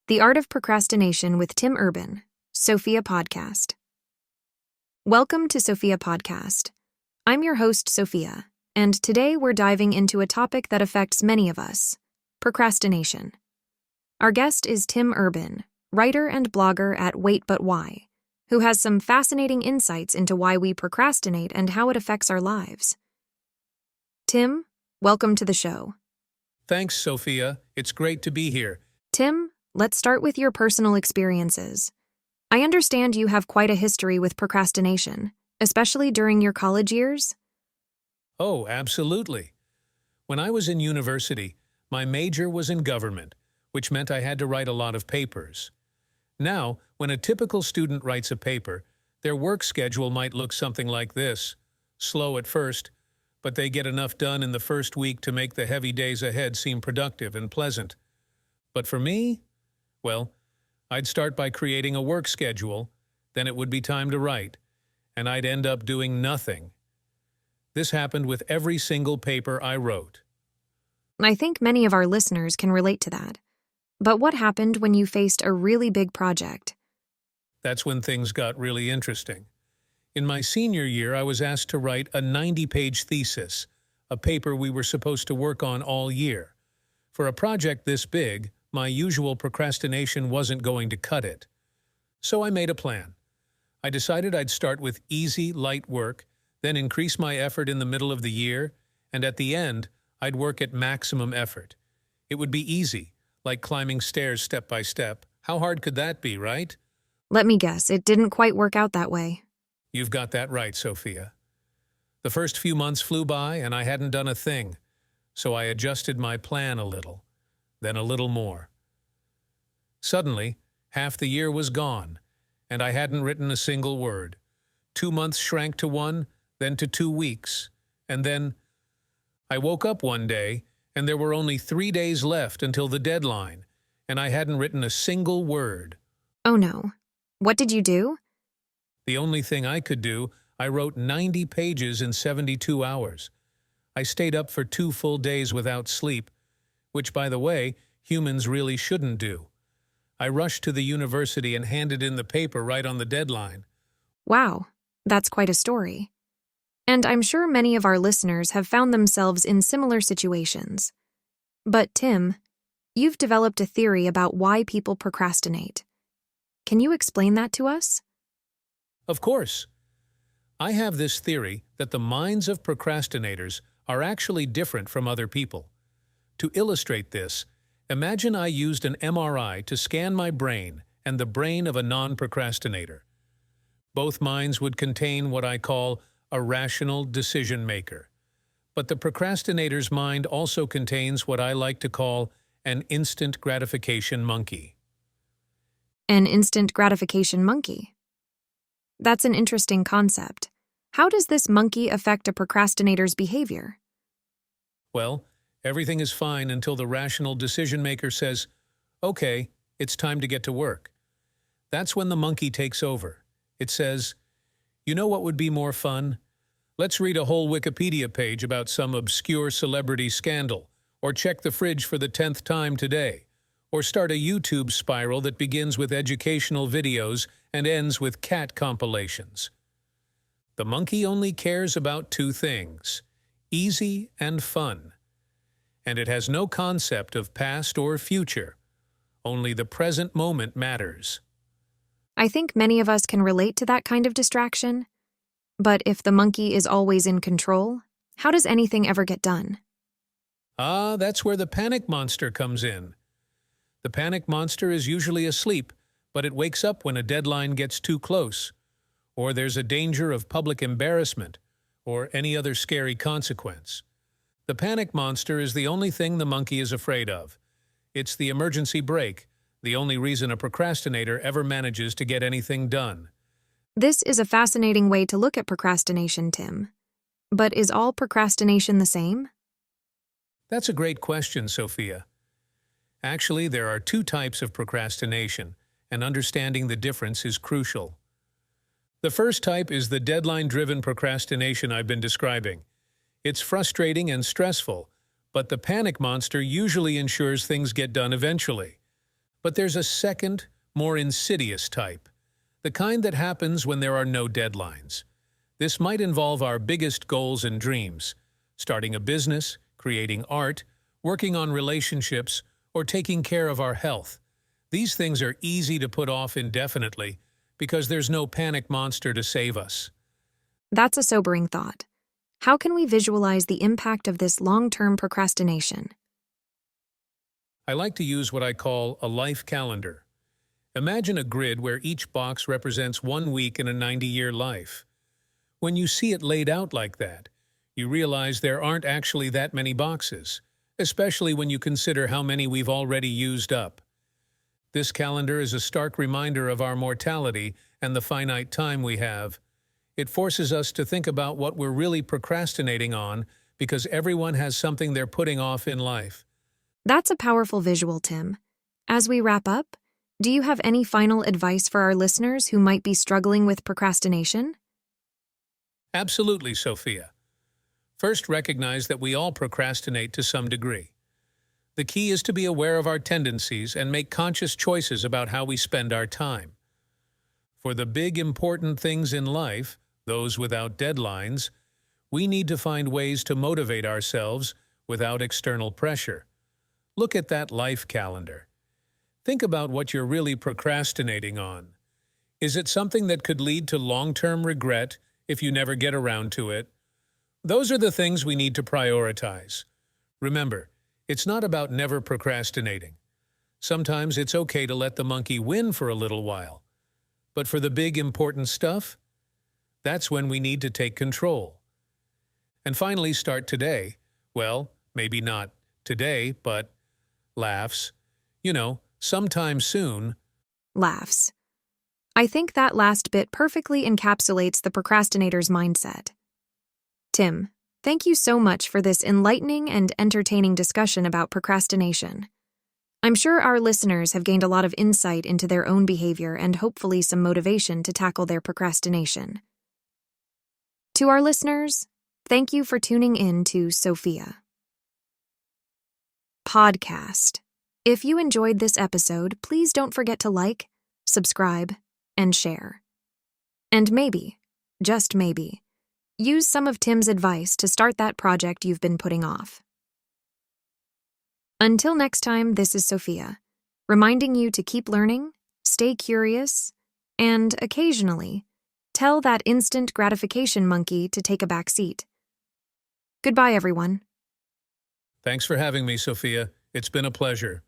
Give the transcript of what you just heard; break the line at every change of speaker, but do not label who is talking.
The Art of Procrastination with Tim Urban, Sophia Podcast. Welcome to Sophia Podcast. I'm your host, Sophia, and today we're diving into a topic that affects many of us, procrastination. Our guest is Tim Urban, writer and blogger at Wait But Why, who has some fascinating insights into why we procrastinate and how it affects our lives. Tim, welcome to the show.
Thanks, Sophia. It's great to be here.
Tim, let's start with your personal experiences. I understand you have quite a history with procrastination, especially during your college years.
Oh, absolutely. When I was in university, my major was in government, which meant I had to write a lot of papers. Now, when a typical student writes a paper, their work schedule might look something like this: slow at first, but they get enough done in the first week to make the heavy days ahead seem productive and pleasant. But for me, well, I'd start by creating a work schedule, then it would be time to write, and I'd end up doing nothing. This happened with every single paper I wrote.
I think many of our listeners can relate to that. But what happened when you faced a really big project?
That's when things got really interesting. In my senior year, I was asked to write a 90-page thesis, a paper we were supposed to work on all year. For a project this big, my usual procrastination wasn't going to cut it. So I made a plan. I decided I'd start with easy, light work, then increase my effort in the middle of the year, and at the end, I'd work at maximum effort. It would be easy, like climbing stairs step by step. How hard could that be, right?
Let me guess, it didn't quite work out that way.
You've got that right, Sophia. The first few months flew by and I hadn't done a thing, so I adjusted my plan a little, then a little more. Suddenly, half the year was gone, and I hadn't written a single word. 2 months shrank to 1, then to 2 weeks, and then I woke up one day, and there were only 3 days left until the deadline, and I hadn't written a single word.
Oh no. What did you do?
The only thing I could do, I wrote 90 pages in 72 hours. I stayed up for 2 full days without sleep, which, by the way, humans really shouldn't do. I rushed to the university and handed in the paper right on the deadline.
Wow, that's quite a story. And I'm sure many of our listeners have found themselves in similar situations. But Tim, you've developed a theory about why people procrastinate. Can you explain that to us?
Of course. I have this theory that the minds of procrastinators are actually different from other people. To illustrate this, imagine I used an MRI to scan my brain and the brain of a non-procrastinator. Both minds would contain what I call a rational decision maker. But the procrastinator's mind also contains what I like to call an instant gratification monkey.
An instant gratification monkey. That's an interesting concept. How does this monkey affect a procrastinator's behavior?
Well, everything is fine until the rational decision maker says, "Okay, it's time to get to work." That's when the monkey takes over. It says, "You know what would be more fun? Let's read a whole Wikipedia page about some obscure celebrity scandal, or check the fridge for the 10th time today, or start a YouTube spiral that begins with educational videos and ends with cat compilations." The monkey only cares about 2 things: easy and fun. And it has no concept of past or future. Only the present moment matters.
I think many of us can relate to that kind of distraction. But if the monkey is always in control, how does anything ever get done?
That's where the panic monster comes in. The panic monster is usually asleep, but it wakes up when a deadline gets too close, or there's a danger of public embarrassment, or any other scary consequence. The panic monster is the only thing the monkey is afraid of. It's the emergency brake, the only reason a procrastinator ever manages to get anything done.
This is a fascinating way to look at procrastination, Tim. But is all procrastination the same?
That's a great question, Sophia. Actually, there are 2 types of procrastination, and understanding the difference is crucial. The first type is the deadline-driven procrastination I've been describing. It's frustrating and stressful, but the panic monster usually ensures things get done eventually. But there's a second, more insidious type, the kind that happens when there are no deadlines. This might involve our biggest goals and dreams, starting a business, creating art, working on relationships, or taking care of our health. These things are easy to put off indefinitely because there's no panic monster to save us.
That's a sobering thought. How can we visualize the impact of this long-term procrastination?
I like to use what I call a life calendar. Imagine a grid where each box represents 1 week in a 90-year life. When you see it laid out like that, you realize there aren't actually that many boxes, especially when you consider how many we've already used up. This calendar is a stark reminder of our mortality and the finite time we have. It forces us to think about what we're really procrastinating on because everyone has something they're putting off in life.
That's a powerful visual, Tim. As we wrap up, do you have any final advice for our listeners who might be struggling with procrastination?
Absolutely, Sophia. First, recognize that we all procrastinate to some degree. The key is to be aware of our tendencies and make conscious choices about how we spend our time. For the big, important things in life, those without deadlines, we need to find ways to motivate ourselves without external pressure. Look at that life calendar. Think about what you're really procrastinating on. Is it something that could lead to long-term regret if you never get around to it? Those are the things we need to prioritize. Remember, it's not about never procrastinating. Sometimes it's okay to let the monkey win for a little while. But for the big, important stuff, that's when we need to take control. And finally, start today. Well, maybe not today, but laughs. Sometime soon.
Laughs. I think that last bit perfectly encapsulates the procrastinator's mindset. Tim, thank you so much for this enlightening and entertaining discussion about procrastination. I'm sure our listeners have gained a lot of insight into their own behavior and hopefully some motivation to tackle their procrastination. To our listeners, thank you for tuning in to Sophia Podcast. If you enjoyed this episode, please don't forget to like, subscribe, and share. And maybe, just maybe, use some of Tim's advice to start that project you've been putting off. Until next time, this is Sophia, reminding you to keep learning, stay curious, and occasionally, tell that instant gratification monkey to take a back seat. Goodbye, everyone.
Thanks for having me, Sophia. It's been a pleasure.